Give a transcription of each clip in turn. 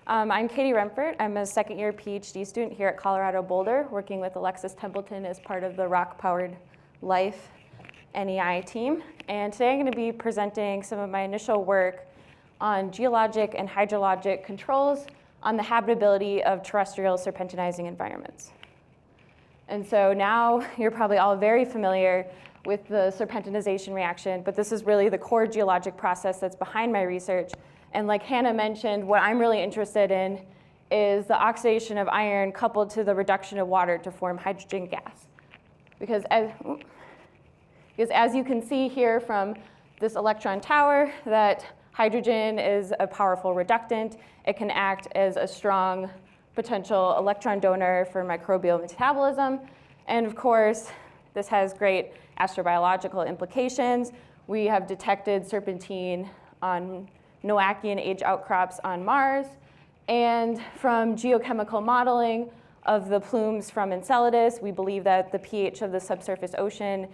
I'm Katie Rempfert. I'm a second-year PhD student here at Colorado Boulder, working with Alexis Templeton as part of the Rock-Powered Life NEI team. And today I'm going to be presenting some of my initial work on geologic and hydrologic controls on the habitability of terrestrial serpentinizing environments. And so now you're probably all very familiar with the serpentinization reaction, but this is really the core geologic process that's behind my research. And like Hannah mentioned, what I'm really interested in is the oxidation of iron coupled to the reduction of water to form hydrogen gas. Because as you can see here from this electron tower, that hydrogen is a powerful reductant. It can act as a strong potential electron donor for microbial metabolism. And of course, this has great astrobiological implications. We have detected serpentine on Noachian age outcrops on Mars. And from geochemical modeling of the plumes from Enceladus, we believe that the pH of the subsurface ocean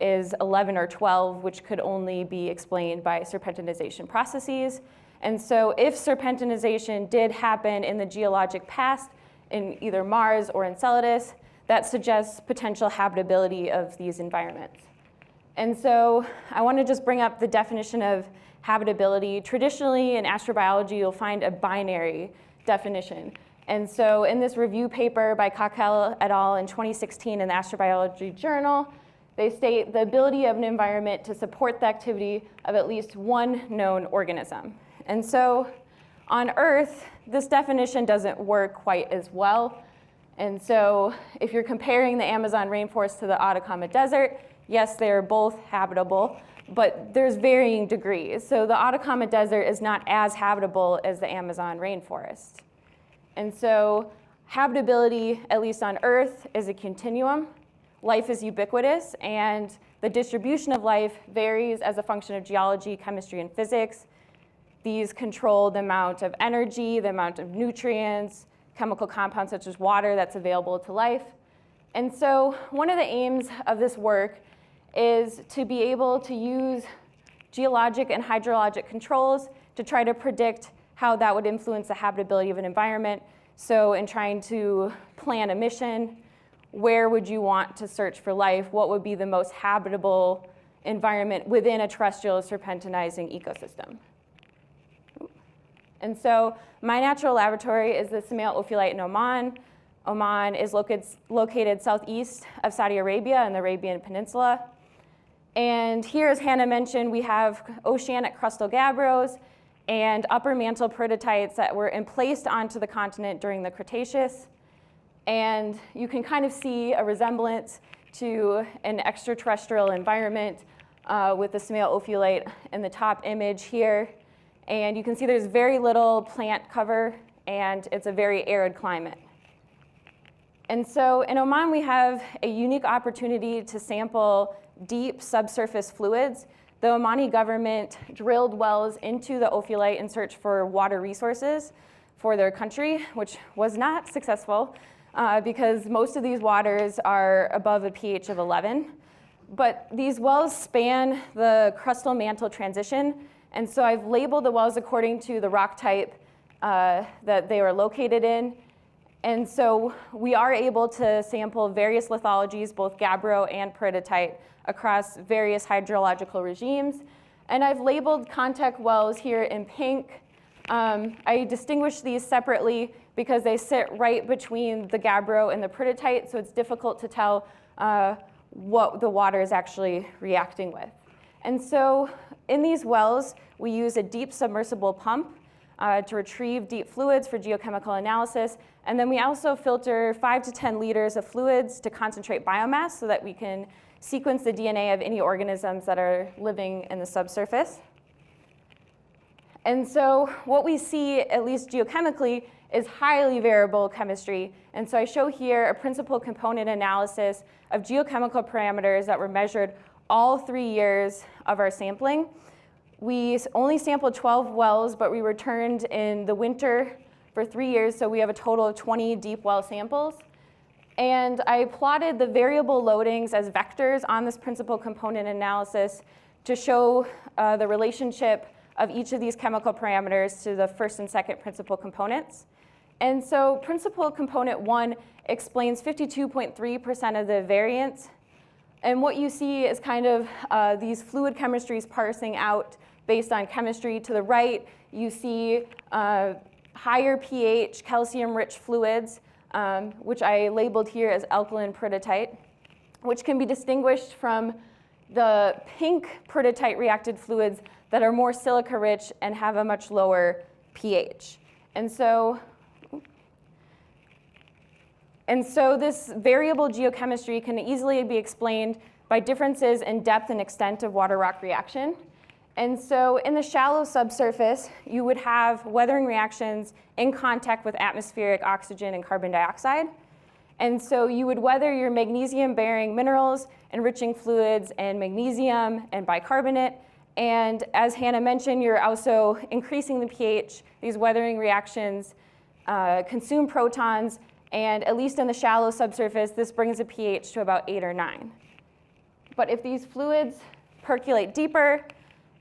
is 11 or 12, which could only be explained by serpentinization processes. And so if serpentinization did happen in the geologic past in either Mars or Enceladus, that suggests potential habitability of these environments. And so I want to just bring up the definition of habitability. Traditionally in astrobiology, you'll find a binary definition. And so in this review paper by Kaitlin et al. In 2016 in the Astrobiology Journal, they state the ability of an environment to support the activity of at least one known organism. And so on Earth, this definition doesn't work quite as well. And so if you're comparing the Amazon rainforest to the Atacama Desert, yes, they're both habitable, but there's varying degrees. So the Atacama Desert is not as habitable as the Amazon rainforest. And so habitability, at least on Earth, is a continuum. Life is ubiquitous, and the distribution of life varies as a function of geology, chemistry, and physics. These control the amount of energy, the amount of nutrients, chemical compounds such as water that's available to life. And so one of the aims of this work is to be able to use geologic and hydrologic controls to try to predict how that would influence the habitability of an environment. So in trying to plan a mission, where would you want to search for life? What would be the most habitable environment within a terrestrial serpentinizing ecosystem? And so my natural laboratory is the Samail ophiolite in Oman. Oman is located southeast of Saudi Arabia in the Arabian Peninsula. And here, as Hannah mentioned, we have oceanic crustal gabbros and upper mantle prototypes that were emplaced onto the continent during the Cretaceous. And you can kind of see a resemblance to an extraterrestrial environment with the Samail ophiolite in the top image here. And you can see there's very little plant cover, and it's a very arid climate. And so in Oman, we have a unique opportunity to sample deep subsurface fluids. The Omani government drilled wells into the ophiolite in search for water resources for their country, which was not successful because most of these waters are above a pH of 11. But these wells span the crustal mantle transition. And so I've labeled the wells according to the rock type that they are located in. And so we are able to sample various lithologies, both gabbro and peridotite, across various hydrological regimes. And I've labeled contact wells here in pink. I distinguish these separately because they sit right between the gabbro and the peridotite, so it's difficult to tell what the water is actually reacting with. And so in these wells, we use a deep submersible pump to retrieve deep fluids for geochemical analysis. And then we also filter 5 to 10 liters of fluids to concentrate biomass so that we can sequence the DNA of any organisms that are living in the subsurface. And so what we see, at least geochemically, is highly variable chemistry. And so I show here a principal component analysis of geochemical parameters that were measured all 3 years of our sampling. We only sampled 12 wells, but we returned in the winter for 3 years, so we have a total of 20 deep well samples. And I plotted the variable loadings as vectors on this principal component analysis to show the relationship of each of these chemical parameters to the first and second principal components. And so principal component 1 explains 52.3% of the variance. And what you see is kind of these fluid chemistries parsing out based on chemistry. To the right, you see higher pH, calcium-rich fluids, which I labeled here as alkaline peridotite, which can be distinguished from the pink peridotite-reacted fluids that are more silica-rich and have a much lower pH. And so this variable geochemistry can easily be explained by differences in depth and extent of water-rock reaction. And so in the shallow subsurface, you would have weathering reactions in contact with atmospheric oxygen and carbon dioxide. And so you would weather your magnesium-bearing minerals, enriching fluids, and magnesium and bicarbonate. And as Hannah mentioned, you're also increasing the pH. These weathering reactions consume protons, and at least in the shallow subsurface, this brings a pH to about 8 or 9. But if these fluids percolate deeper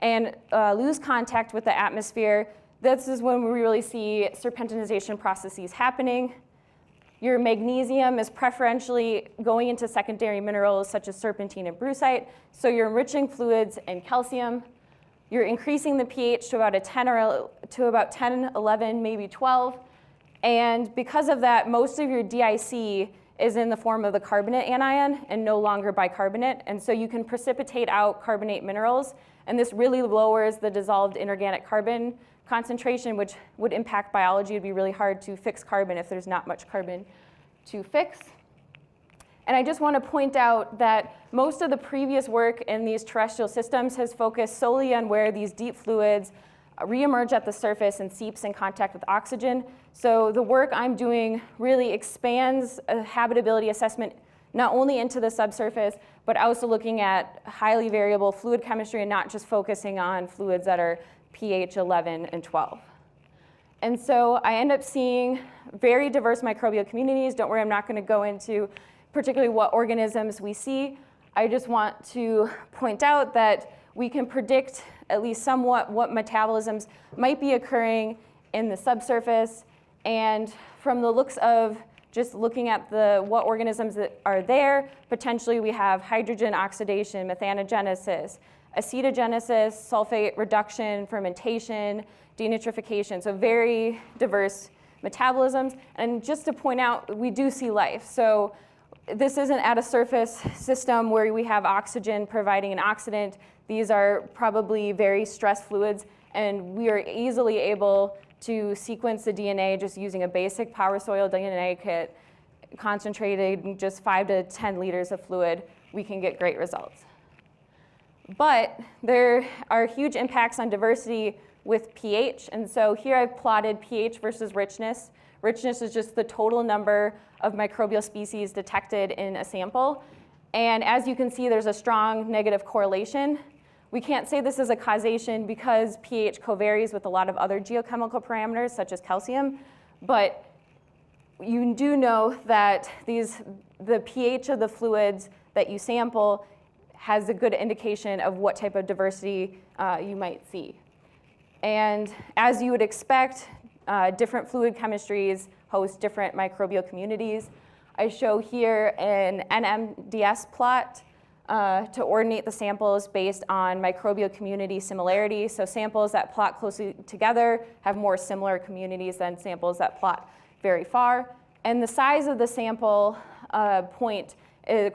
and lose contact with the atmosphere, this is when we really see serpentinization processes happening. Your magnesium is preferentially going into secondary minerals such as serpentine and brucite, so you're enriching fluids in calcium. You're increasing the pH to about 10, 11, maybe 12. And because of that, most of your DIC is in the form of the carbonate anion and no longer bicarbonate. And so you can precipitate out carbonate minerals. And this really lowers the dissolved inorganic carbon concentration, which would impact biology. It'd be really hard to fix carbon if there's not much carbon to fix. And I just want to point out that most of the previous work in these terrestrial systems has focused solely on where these deep fluids reemerge at the surface and seeps in contact with oxygen. So the work I'm doing really expands a habitability assessment not only into the subsurface, but also looking at highly variable fluid chemistry and not just focusing on fluids that are pH 11 and 12. And so I end up seeing very diverse microbial communities. Don't worry, I'm not going to go into particularly what organisms we see. I just want to point out that we can predict at least somewhat what metabolisms might be occurring in the subsurface. And from the looks of just looking at what organisms that are there, potentially we have hydrogen oxidation, methanogenesis, acetogenesis, sulfate reduction, fermentation, denitrification, so very diverse metabolisms. And just to point out, we do see life. So this isn't at a surface system where we have oxygen providing an oxidant. These are probably very stressed fluids, and we are easily able to sequence the DNA just using a basic power soil DNA kit, concentrated in just 5 to 10 liters of fluid. We can get great results. But there are huge impacts on diversity with pH, and so here I've plotted pH versus richness. Richness is just the total number of microbial species detected in a sample. And as you can see, there's a strong negative correlation. We can't say this is a causation because pH covaries with a lot of other geochemical parameters, such as calcium. But you do know that the pH of the fluids that you sample has a good indication of what type of diversity you might see. And as you would expect, different fluid chemistries host different microbial communities. I show here an NMDS plot to ordinate the samples based on microbial community similarity. So samples that plot closely together have more similar communities than samples that plot very far. And the size of the sample point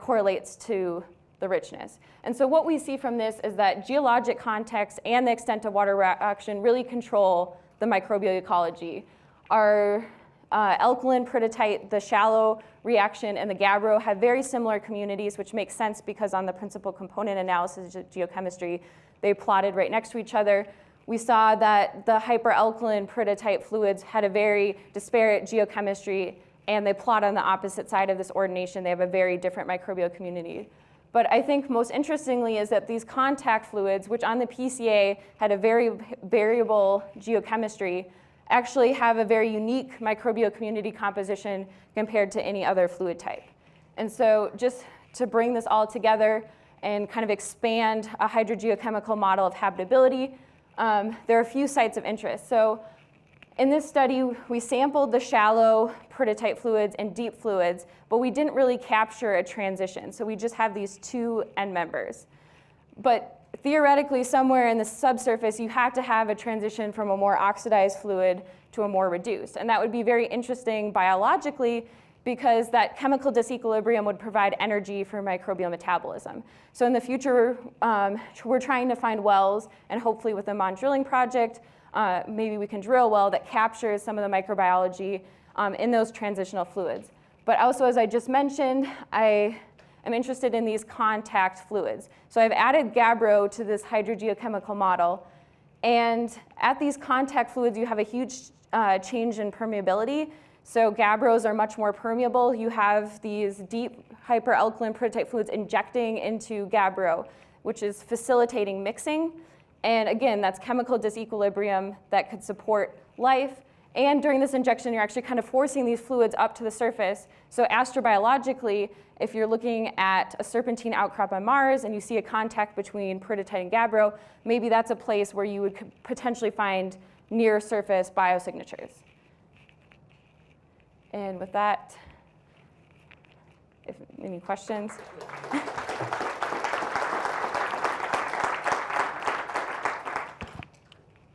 correlates to the richness. And so what we see from this is that geologic context and the extent of water reaction really control the microbial ecology. Our alkaline peridotite, the shallow reaction, and the gabbro have very similar communities, which makes sense because on the principal component analysis of geochemistry, they plotted right next to each other. We saw that the hyperalkaline peridotite fluids had a very disparate geochemistry, and they plot on the opposite side of this ordination. They have a very different microbial community. But I think most interestingly is that these contact fluids, which on the PCA had a very variable geochemistry, actually have a very unique microbial community composition compared to any other fluid type. And so just to bring this all together and kind of expand a hydrogeochemical model of habitability, there are a few sites of interest. So in this study, we sampled the shallow prototype fluids and deep fluids, but we didn't really capture a transition. So we just have these two end members. But theoretically, somewhere in the subsurface, you have to have a transition from a more oxidized fluid to a more reduced. And that would be very interesting biologically, because that chemical disequilibrium would provide energy for microbial metabolism. So in the future, we're trying to find wells, and hopefully with the Oman drilling project, maybe we can drill a well that captures some of the microbiology in those transitional fluids. But also, as I just mentioned, I am interested in these contact fluids. So I've added gabbro to this hydrogeochemical model. And at these contact fluids, you have a huge change in permeability. So gabbros are much more permeable. You have these deep hyperalkaline prototype fluids injecting into gabbro, which is facilitating mixing. And again, that's chemical disequilibrium that could support life. And during this injection, you're actually kind of forcing these fluids up to the surface. So astrobiologically, if you're looking at a serpentine outcrop on Mars and you see a contact between prototype and gabbro, maybe that's a place where you would potentially find near surface biosignatures. And with that, if any questions?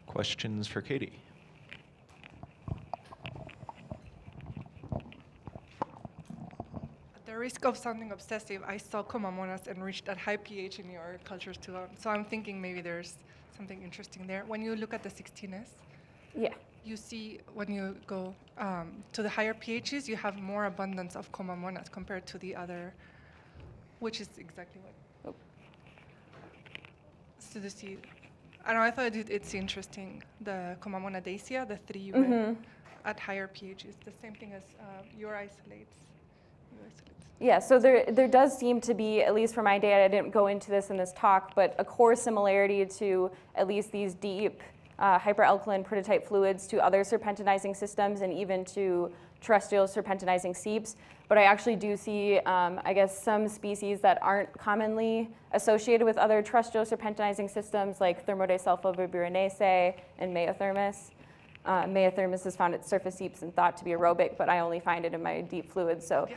Questions for Katie? At the risk of sounding obsessive, I saw Comamonas enriched at high pH in your cultures too. So I'm thinking maybe there's something interesting there. When you look at the 16S, Yeah. you see when you go to the higher pHs, you have more abundance of Comamonas compared to the other, which is exactly what. So to see, I don't know, I thought it's interesting, the Comamonadaceae, the three at higher pHs, the same thing as your isolates. Yeah, so there does seem to be, at least for my data, I didn't go into this in this talk, but a core similarity to at least these deep hyperalkaline prototype fluids to other serpentinizing systems and even to terrestrial serpentinizing seeps. But I actually do see, I guess, some species that aren't commonly associated with other terrestrial serpentinizing systems like Thermodisulfovibrinaceae and Meothermus. Meothermus is found at surface seeps and thought to be aerobic, but I only find it in my deep fluids. So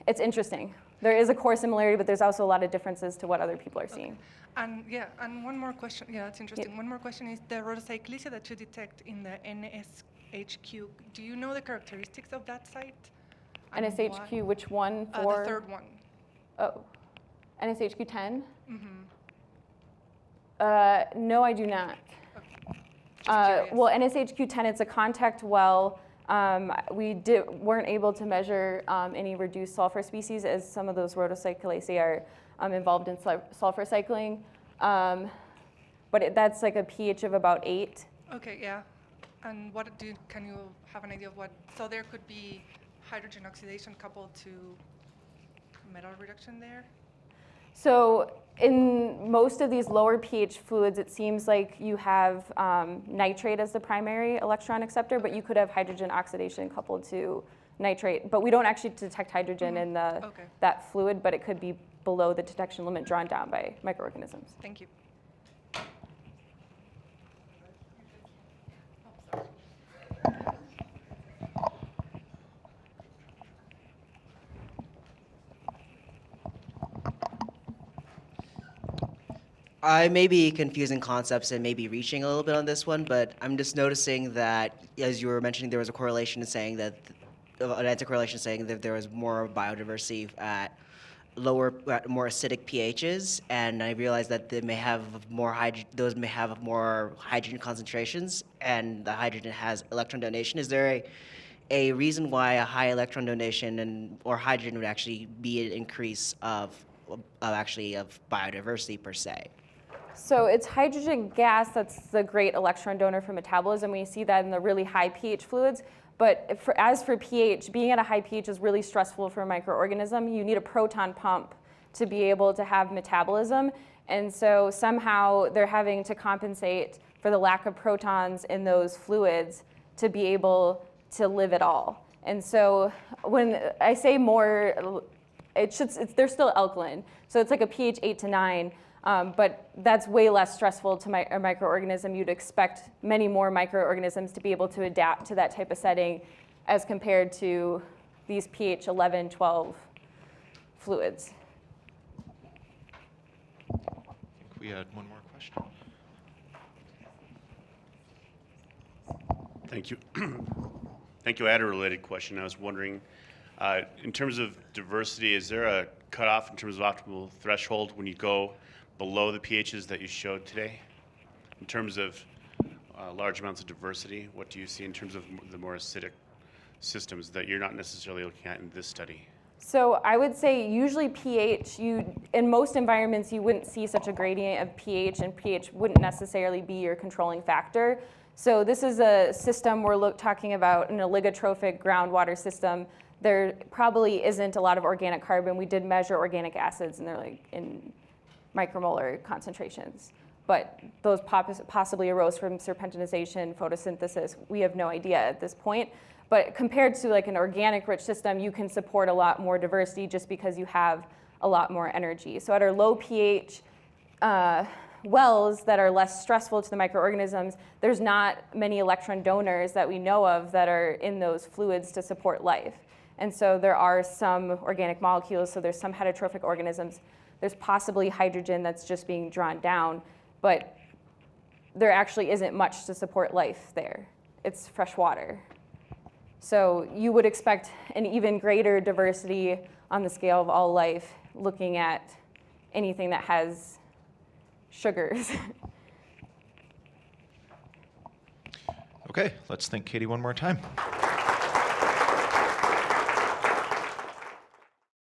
it's interesting. There is a core similarity, but there's also a lot of differences to what other people are seeing. And and one more question. Yeah, that's interesting. One more question is the rhodocyclesia that you detect in the NSHQ. Do you know the characteristics of that site? NSHQ, which one for? The third one. Oh, NSHQ10? No, I do not. Okay. Well, NSHQ10, it's a contact well. We weren't able to measure any reduced sulfur species, as some of those rhodocyclaceae are involved in sulfur cycling. But that's like a pH of about 8. Okay, yeah. And can you have an idea of what? So there could be hydrogen oxidation coupled to metal reduction there? So in most of these lower pH fluids, it seems like you have nitrate as the primary electron acceptor, but you could have hydrogen oxidation coupled to nitrate. But we don't actually detect hydrogen in that fluid, but it could be below the detection limit drawn down by microorganisms. Thank you. I may be confusing concepts and maybe reaching a little bit on this one, but I'm just noticing that, as you were mentioning, there was a correlation saying that, an anti-correlation saying that there was more biodiversity at more acidic pHs, and I realized that they may have those may have more hydrogen concentrations, and the hydrogen has electron donation. Is there a reason why a high electron donation or hydrogen would actually be an increase of biodiversity per se? So it's hydrogen gas that's the great electron donor for metabolism. We see that in the really high pH fluids. But as for pH, being at a high pH is really stressful for a microorganism. You need a proton pump to be able to have metabolism. And so somehow they're having to compensate for the lack of protons in those fluids to be able to live at all. And so when I say more, they're still alkaline. So it's like a pH 8 to 9. But that's way less stressful to a microorganism. You'd expect many more microorganisms to be able to adapt to that type of setting as compared to these pH 11, 12 fluids. I think we had one more question. Thank you. Thank you. I had a related question. I was wondering, in terms of diversity, is there a cutoff in terms of optimal threshold when you go below the pHs that you showed today? In terms of large amounts of diversity, what do you see in terms of the more acidic systems that you're not necessarily looking at in this study? So I would say usually pH, in most environments you wouldn't see such a gradient of pH, and pH wouldn't necessarily be your controlling factor. So this is a system we're talking about, an oligotrophic groundwater system. There probably isn't a lot of organic carbon. We did measure organic acids, and they're like in micromolar concentrations. But those possibly arose from serpentinization, photosynthesis. We have no idea at this point. But compared to like an organic rich system, you can support a lot more diversity just because you have a lot more energy. So at our low pH wells that are less stressful to the microorganisms, there's not many electron donors that we know of that are in those fluids to support life. And so there are some organic molecules, so there's some heterotrophic organisms. There's possibly hydrogen that's just being drawn down, but there actually isn't much to support life there. It's fresh water. So you would expect an even greater diversity on the scale of all life looking at anything that has sugars. Okay, let's thank Katie one more time.